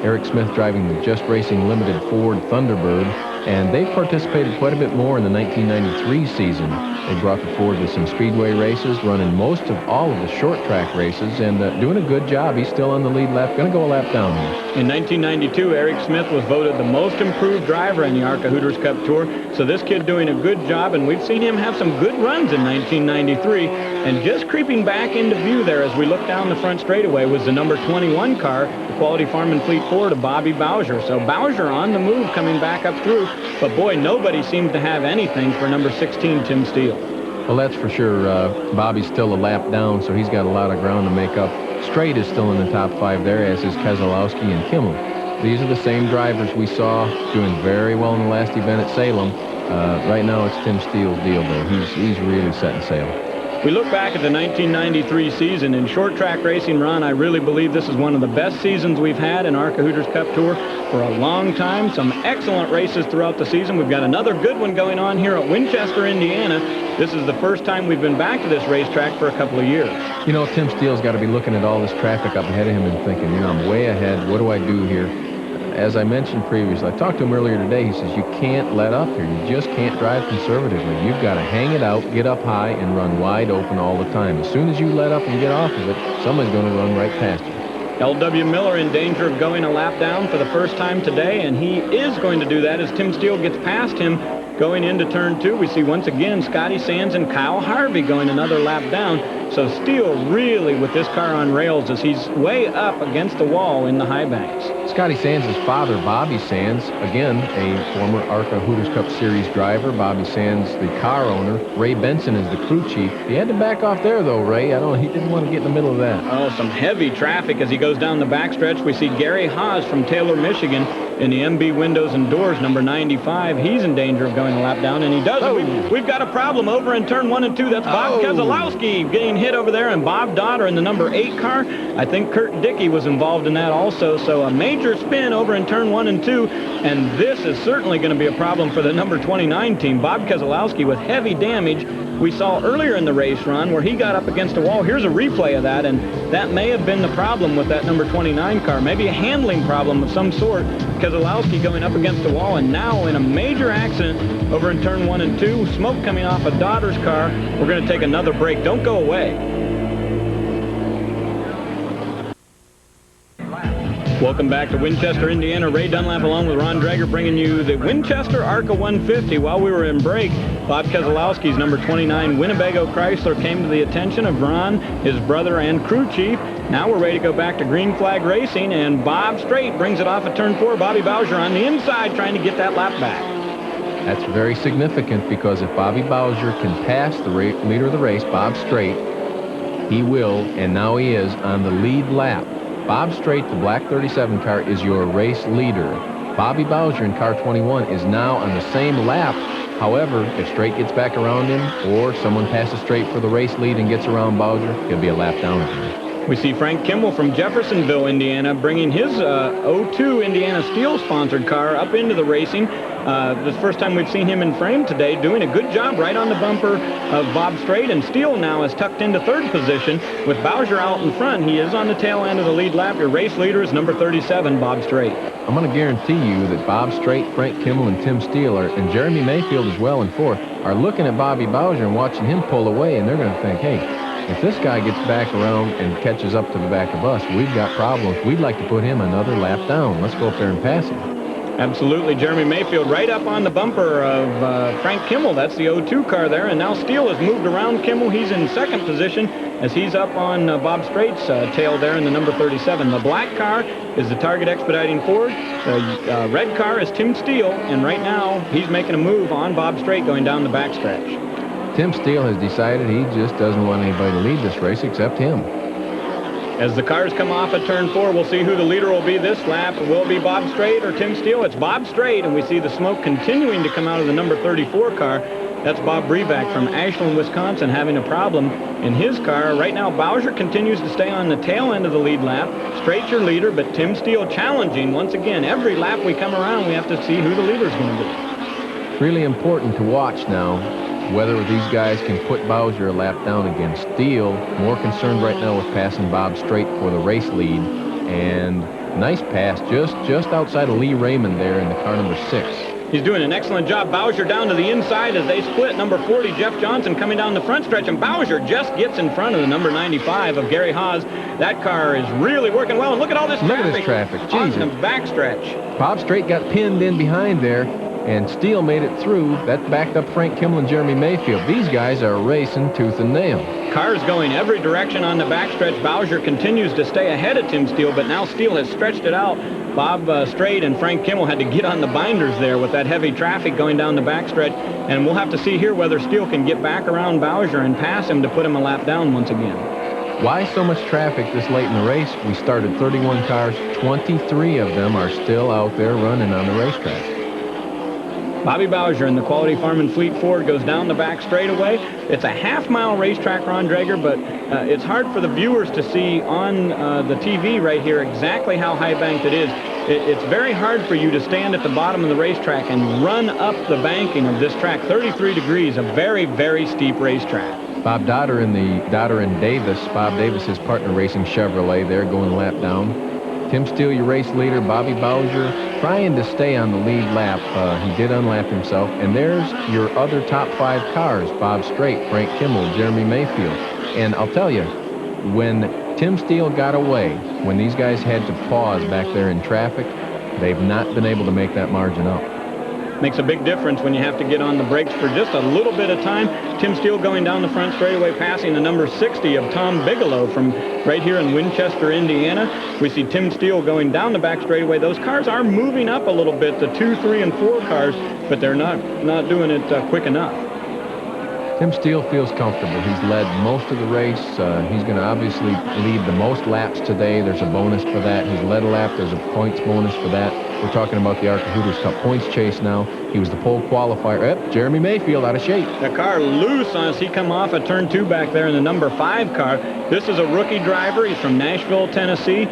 Eric Smith driving the Just Racing Limited Ford Thunderbird, and they participated quite a bit more in the 1993 season. They brought the Ford to some speedway races, running most of all of the short track races, and doing a good job. He's still on the lead lap, going to go a lap down here. In 1992, Eric Smith was voted the most improved driver in the ARCA Hooters Cup Tour, so this kid doing a good job, and we've seen him have some good runs in 1993. And just creeping back into view there as we look down the front straightaway was the number 21 car, the Quality Farm and Fleet Ford of Bobby Bowser. So Bowser on the move coming back up through, but boy, nobody seems to have anything for number 16, Tim Steele. Well, that's for sure. Bobby's still a lap down, so he's got a lot of ground to make up. Straight is still in the top 5 there, as is Keselowski and Kimmel. These are the same drivers we saw doing very well in the last event at Salem. Right now, it's Tim Steele's deal, though. He's really setting sail. We look back at the 1993 season in short track racing, Ron. I really believe this is one of the best seasons we've had in ARCA Hooters Cup Tour for a long time. Some excellent races throughout the season. We've got another good one going on here at Winchester, Indiana. This is the first time we've been back to this racetrack for a couple of years. You know, Tim Steele's got to be looking at all this traffic up ahead of him and thinking, you know, I'm way ahead. What do I do here? As I mentioned previously, I talked to him earlier today. He says, you can't let up here. You just can't drive conservatively. You've got to hang it out, get up high, and run wide open all the time. As soon as you let up and get off of it, somebody's going to run right past you. L.W. Miller in danger of going a lap down for the first time today, and he is going to do that as Tim Steele gets past him going into turn 2. We see once again Scotty Sands and Kyle Harvey going another lap down. So Steele really with this car on rails as he's way up against the wall in the high banks. Scotty Sands' father, Bobby Sands, again, a former ARCA Hooters Cup Series driver. Bobby Sands, the car owner. Ray Benson is the crew chief. He had to back off there, though, Ray. He didn't want to get in the middle of that. Oh, some heavy traffic as he goes down the backstretch. We see Gary Haas from Taylor, Michigan in the MB Windows and Doors, number 95. He's in danger of going a lap down, and he does. Oh. We've got a problem over in turn 1 and 2. That's Bob Keselowski getting hit over there, and Bob Dodder in the number 8 car. I think Kurt Dickey was involved in that also. So a major spin over in turn 1 and 2, and this is certainly going to be a problem for the number 29 team. Bob Keselowski with heavy damage. We saw earlier in the race run where he got up against a wall. Here's a replay of that, and that may have been the problem with that number 29 car. Maybe a handling problem of some sort. Keselowski going up against the wall, and now in a major accident over in turn 1 and 2. Smoke coming off of Dodder's car. We're going to take another break. Don't go away. Welcome back to Winchester, Indiana. Ray Dunlap along with Ron Drager bringing you the Winchester ARCA 150. While we were in break, Bob Keselowski's number 29 Winnebago Chrysler came to the attention of Ron, his brother, and crew chief. Now we're ready to go back to green flag racing, and Bob Strait brings it off at turn 4. Bobby Bowser on the inside trying to get that lap back. That's very significant because if Bobby Bowser can pass the leader of the race, Bob Strait, he will, and now he is, on the lead lap. Bob Strait, the black 37 car, is your race leader. Bobby Bowser in car 21 is now on the same lap. However, if Strait gets back around him or someone passes Strait for the race lead and gets around Bowser, he'll be a lap down again. We see Frank Kimmel from Jeffersonville, Indiana, bringing his 02 Indiana Steel-sponsored car up into the racing. This is the first time we've seen him in frame today, doing a good job right on the bumper of Bob Strait, and Steele now is tucked into third position with Bowser out in front. He is on the tail end of the lead lap. Your race leader is number 37, Bob Strait. I'm going to guarantee you that Bob Strait, Frank Kimmel, and Tim Steele, and Jeremy Mayfield as well in fourth, are looking at Bobby Bowser and watching him pull away, and they're going to think, hey, if this guy gets back around and catches up to the back of us, we've got problems. We'd like to put him another lap down. Let's go up there and pass him. Absolutely. Jeremy Mayfield right up on the bumper of Frank Kimmel. That's the 02 car there. And now Steele has moved around Kimmel. He's in second position as he's up on Bob Strait's tail there in the number 37. The black car is the Target Expediting Ford. The red car is Tim Steele. And right now he's making a move on Bob Strait going down the backstretch. Tim Steele has decided he just doesn't want anybody to lead this race except him. As the cars come off at turn 4, we'll see who the leader will be this lap. Will it be Bob Strait or Tim Steele? It's Bob Strait, and we see the smoke continuing to come out of the number 34 car. That's Bob Breback from Ashland, Wisconsin, having a problem in his car. Right now, Bowser continues to stay on the tail end of the lead lap. Strait's your leader, but Tim Steele challenging. Once again, every lap we come around, we have to see who the leader's going to be. It's really important to watch now whether these guys can put Bowser a lap down again. Steele, more concerned right now with passing Bob Strait for the race lead. And nice pass just outside of Lee Raymond there in the car number 6. He's doing an excellent job. Bowser down to the inside as they split. Number 40, Jeff Johnson, coming down the front stretch, and Bowser just gets in front of the number 95 of Gary Haas. That car is really working well. And look at all this traffic. Look at this traffic. On the backstretch. Bob Strait got pinned in behind there, and Steele made it through. That backed up Frank Kimmel and Jeremy Mayfield. These guys are racing tooth and nail. Cars going every direction on the backstretch. Bowser continues to stay ahead of Tim Steele, but now Steele has stretched it out. Bob Strait and Frank Kimmel had to get on the binders there with that heavy traffic going down the backstretch, and we'll have to see here whether Steele can get back around Bowser and pass him to put him a lap down once again. Why so much traffic this late in the race? We started 31 cars. 23 of them are still out there running on the racetrack. Bobby Bowser in the Quality Farm and Fleet Ford goes down the back straightaway. It's a half-mile racetrack, Ron Drager, but it's hard for the viewers to see on the TV right here exactly how high-banked it is. It's very hard for you to stand at the bottom of the racetrack and run up the banking of this track. 33 degrees, a very, very steep racetrack. Bob Dotter and Davis, Bob Davis, his partner racing Chevrolet, they're going a lap down. Tim Steele, your race leader. Bobby Bowser trying to stay on the lead lap. He did unlap himself. And there's your other top 5 cars. Bob Strait, Frank Kimmel, Jeremy Mayfield. And I'll tell you, when Tim Steele got away, when these guys had to pause back there in traffic, they've not been able to make that margin up. Makes a big difference when you have to get on the brakes for just a little bit of time. Tim Steele going down the front straightaway, passing the number 60 of Tom Bigelow from right here in Winchester, Indiana. We see Tim Steele going down the back straightaway. Those cars are moving up a little bit, the 2, 3, and 4 cars, but they're not doing it quick enough. Tim Steele feels comfortable. He's led most of the race. He's going to obviously lead the most laps today. There's a bonus for that. He's led a lap. There's a points bonus for that. We're talking about the ARCA Hooters Cup points chase now. He was the pole qualifier. Jeremy Mayfield out of shape. The car loose as he come off at turn 2 back there in the number 5 car. This is a rookie driver. He's from Nashville, Tennessee,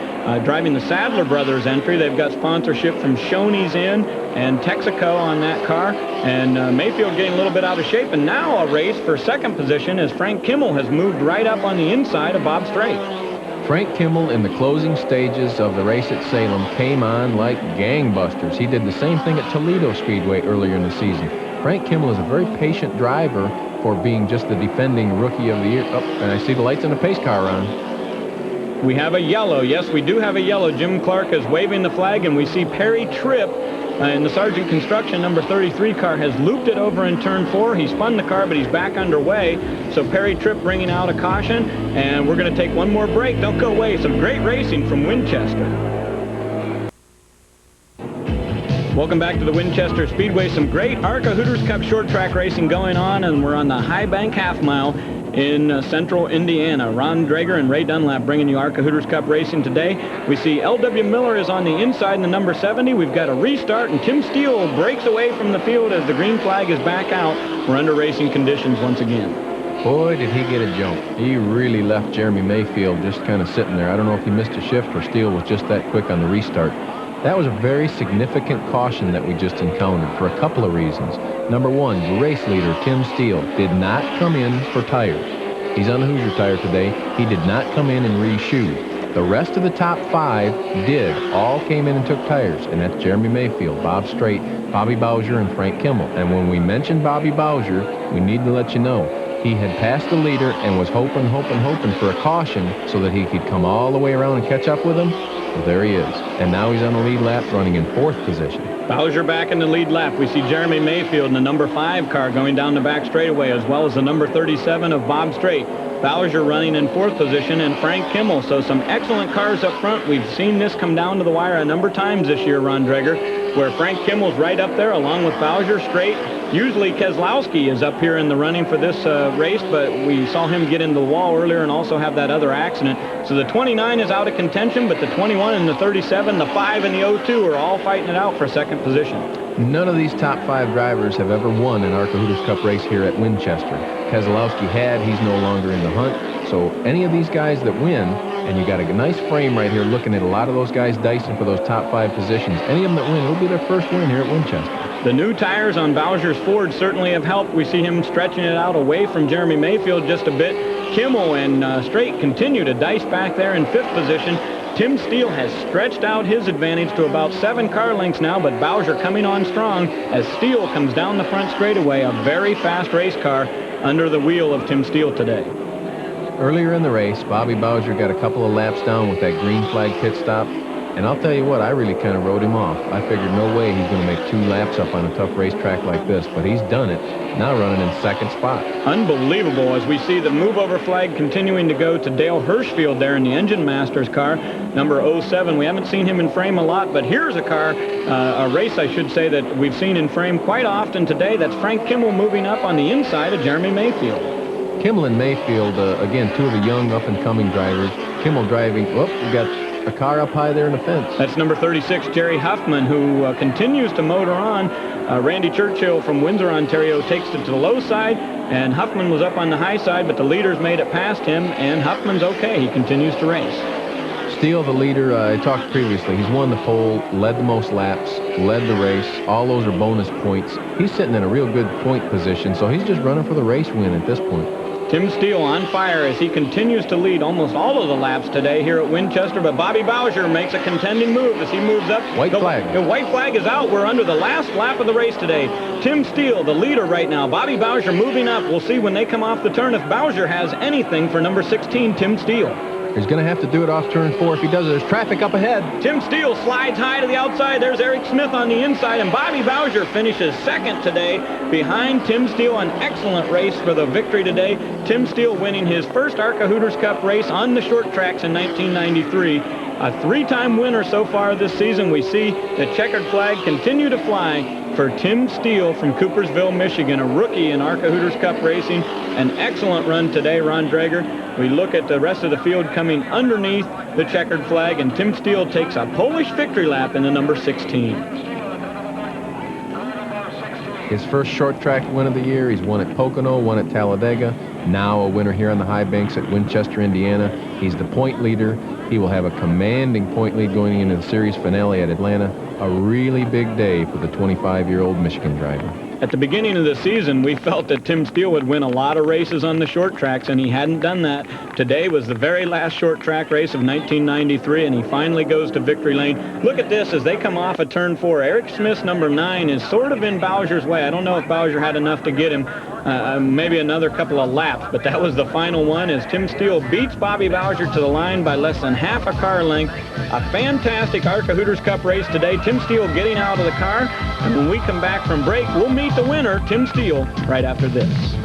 driving the Sadler Brothers entry. They've got sponsorship from Shoney's Inn and Texaco on that car. And Mayfield getting a little bit out of shape. And now a race for second position as Frank Kimmel has moved right up on the inside of Bob Strait. Frank Kimmel in the closing stages of the race at Salem came on like gangbusters. He did the same thing at Toledo Speedway earlier in the season. Frank Kimmel is a very patient driver for being just the defending rookie of the year. Oh, and I see the lights on the pace car on. We have a yellow. Yes, we do have a yellow. Jim Clark is waving the flag, and we see Perry Tripp in the Sargent Construction number 33 car has looped it over in turn 4. He spun the car, but he's back underway. So Perry Tripp bringing out a caution, and we're going to take one more break. Don't go away. Some great racing from Winchester. Welcome back to the Winchester Speedway. Some great ARCA Hooters Cup short track racing going on, and we're on the High Bank Half Mile in central Indiana. Ron Drager and Ray Dunlap bringing you ARCA Hooters Cup racing today. We see L.W. Miller is on the inside in the number 70. We've got a restart, and Tim Steele breaks away from the field as the green flag is back out. We're under racing conditions once again. Boy, did he get a jump. He really left Jeremy Mayfield just kind of sitting there. I don't know if he missed a shift or Steele was just that quick on the restart. That was a very significant caution that we just encountered for a couple of reasons. Number one, the race leader, Tim Steele, did not come in for tires. He's on the Hoosier tire today. He did not come in and re-shoe. The rest of the top 5 did. All came in and took tires, and that's Jeremy Mayfield, Bob Strait, Bobby Bowser, and Frank Kimmel. And when we mentioned Bobby Bowser, we need to let you know he had passed the leader and was hoping for a caution so that he could come all the way around and catch up with him. Well, there he is. And now he's on the lead lap running in 4th position. Bowser back in the lead lap. We see Jeremy Mayfield in the number 5 car going down the back straightaway, as well as the number 37 of Bob Strait. Bowser running in 4th position, and Frank Kimmel. So some excellent cars up front. We've seen this come down to the wire a number of times this year, Ron Drager, where Frank Kimmel's right up there along with Bowser, Strait. Usually Keselowski is up here in the running for this race, but we saw him get into the wall earlier and also have that other accident. So the 29 is out of contention, but the 21 and the 37, the 5 and the 02 are all fighting it out for 2nd position. None of these top 5 drivers have ever won an ARCA Hooters Cup race here at Winchester. Keselowski had, he's no longer in the hunt. So any of these guys that win, and you got a nice frame right here looking at a lot of those guys dicing for those top 5 positions, any of them that win, it'll be their first win here at Winchester. The new tires on Bowser's Ford certainly have helped. We see him stretching it out away from Jeremy Mayfield just a bit. Kimmel and Strait continue to dice back there in 5th position. Tim Steele has stretched out his advantage to about 7 car lengths now, but Bowser coming on strong as Steele comes down the front straightaway. A very fast race car under the wheel of Tim Steele today. Earlier in the race, Bobby Bowser got a couple of laps down with that green flag pit stop. And I'll tell you what, I really kind of wrote him off. I figured no way he's going to make 2 laps up on a tough racetrack like this, but he's done it, now running in 2nd spot. Unbelievable, as we see the move-over flag continuing to go to Dale Hirschfield there in the Engine Masters car, number 07. We haven't seen him in frame a lot, but here's a car, a race, I should say, that we've seen in frame quite often today. That's Frank Kimmel moving up on the inside of Jeremy Mayfield. Kimmel and Mayfield, again, 2 of the young up-and-coming drivers. Kimmel driving, we got a car up high there in the fence. That's number 36, Jerry Huffman, who continues to motor on. Randy Churchill from Windsor, Ontario, takes it to the low side, and Huffman was up on the high side, but the leaders made it past him, and Huffman's okay. He continues to race. Steele, the leader, I talked previously. He's won the pole, led the most laps, led the race. All those are bonus points. He's sitting in a real good point position, so he's just running for the race win at this point. Tim Steele on fire as he continues to lead almost all of the laps today here at Winchester, but Bobby Bowser makes a contending move as he moves up. White flag. The white flag is out. We're under the last lap of the race today. Tim Steele, the leader right now. Bobby Bowser moving up. We'll see when they come off the turn if Bowser has anything for number 16, Tim Steele. He's going to have to do it off turn 4. If he does, there's traffic up ahead. Tim Steele slides high to the outside. There's Eric Smith on the inside, and Bobby Bowser finishes 2nd today behind Tim Steele. An excellent race for the victory today. Tim Steele winning his first ARCA Hooters Cup race on the short tracks in 1993. A 3-time winner so far this season. We see the checkered flag continue to fly for Tim Steele from Coopersville, Michigan, a rookie in ARCA Hooters Cup racing. An excellent run today, Ron Drager. We look at the rest of the field coming underneath the checkered flag, and Tim Steele takes a Polish victory lap in the number 16. His first short track win of the year. He's won at Pocono, won at Talladega. Now a winner here on the High Banks at Winchester, Indiana. He's the point leader. He will have a commanding point lead going into the series finale at Atlanta. A really big day for the 25-year-old Michigan driver. At the beginning of the season, we felt that Tim Steele would win a lot of races on the short tracks, and he hadn't done that. Today was the very last short track race of 1993, and he finally goes to victory lane. Look at this as they come off of turn 4. Eric Smith's number 9 is sort of in Bowser's way. I don't know if Bowser had enough to get him, maybe another couple of laps, but that was the final one as Tim Steele beats Bobby Bowser to the line by less than half a car length. A fantastic ARCA Hooters Cup race today. Tim Steele getting out of the car, and when we come back from break, we'll meet the winner, Tim Steele, right after this.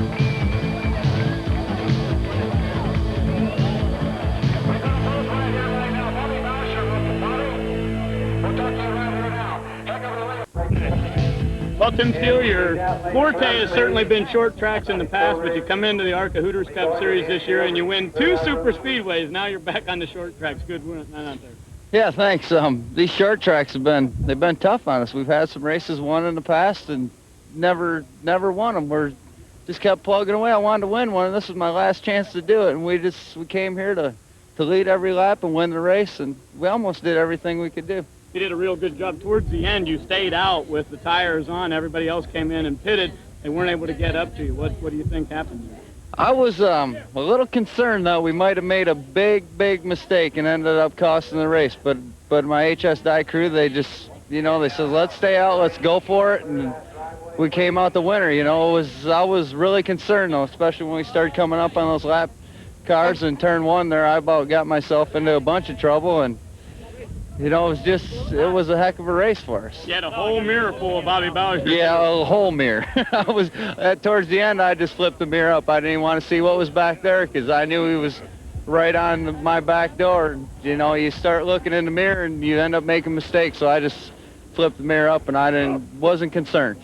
Well, Tim Steele, your forte has certainly been short tracks in the past, but you come into the ARCA Hooters Cup Series this year and you win 2 super speedways. Now you're back on the short tracks. Good win out there. Yeah, thanks. These short tracks they've been tough on us. We've had some races won in the past and never won them. We're just kept plugging away. I wanted to win one, and this was my last chance to do it. And we came here to lead every lap and win the race, and we almost did everything we could do. You did a real good job. Towards the end, you stayed out with the tires on. Everybody else came in and pitted. They weren't able to get up to you. What do you think happened there? I was a little concerned, though. We might have made a big mistake and ended up costing the race. But my HSI crew, they just, they said, let's stay out, let's go for it. And we came out the winner. I was really concerned, though, especially when we started coming up on those lap cars in turn 1 there. I about got myself into a bunch of trouble, and it was a heck of a race for us. You had a whole mirror full of Bobby Bowser. Yeah, a whole mirror. Towards the end, I just flipped the mirror up. I didn't even want to see what was back there because I knew he was right on my back door. You start looking in the mirror and you end up making mistakes, so I just flipped the mirror up and I wasn't concerned.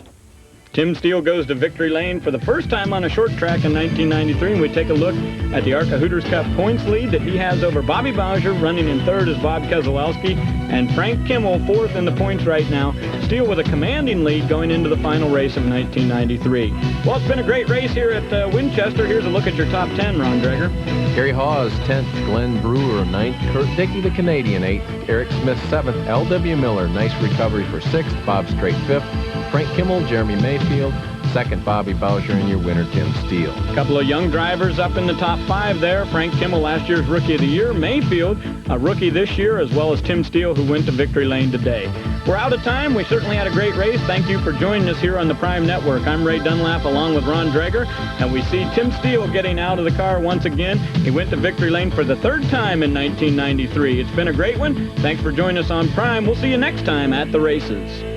Tim Steele goes to victory lane for the first time on a short track in 1993, and we take a look at the ARCA Hooters Cup points lead that he has over Bobby Bowser. Running in third is Bob Keselowski, and Frank Kimmel fourth in the points right now. Steele with a commanding lead going into the final race of 1993. Well, it's been a great race here at Winchester. Here's a look at your top 10, Ron Dreger. Gary Hawes, 10th. Glenn Brewer, 9th. Kurt Dickey, the Canadian, 8th. Eric Smith, 7th. L.W. Miller, nice recovery for 6th. Bob Strait, 5th. Frank Kimmel, Jeremy Mayfield, 2nd Bobby Bowser, and your winner, Tim Steele. A couple of young drivers up in the top 5 there. Frank Kimmel, last year's Rookie of the Year. Mayfield, a rookie this year, as well as Tim Steele, who went to victory lane today. We're out of time. We certainly had a great race. Thank you for joining us here on the Prime Network. I'm Ray Dunlap along with Ron Dreger, and we see Tim Steele getting out of the car once again. He went to victory lane for the 3rd time in 1993. It's been a great one. Thanks for joining us on Prime. We'll see you next time at the races.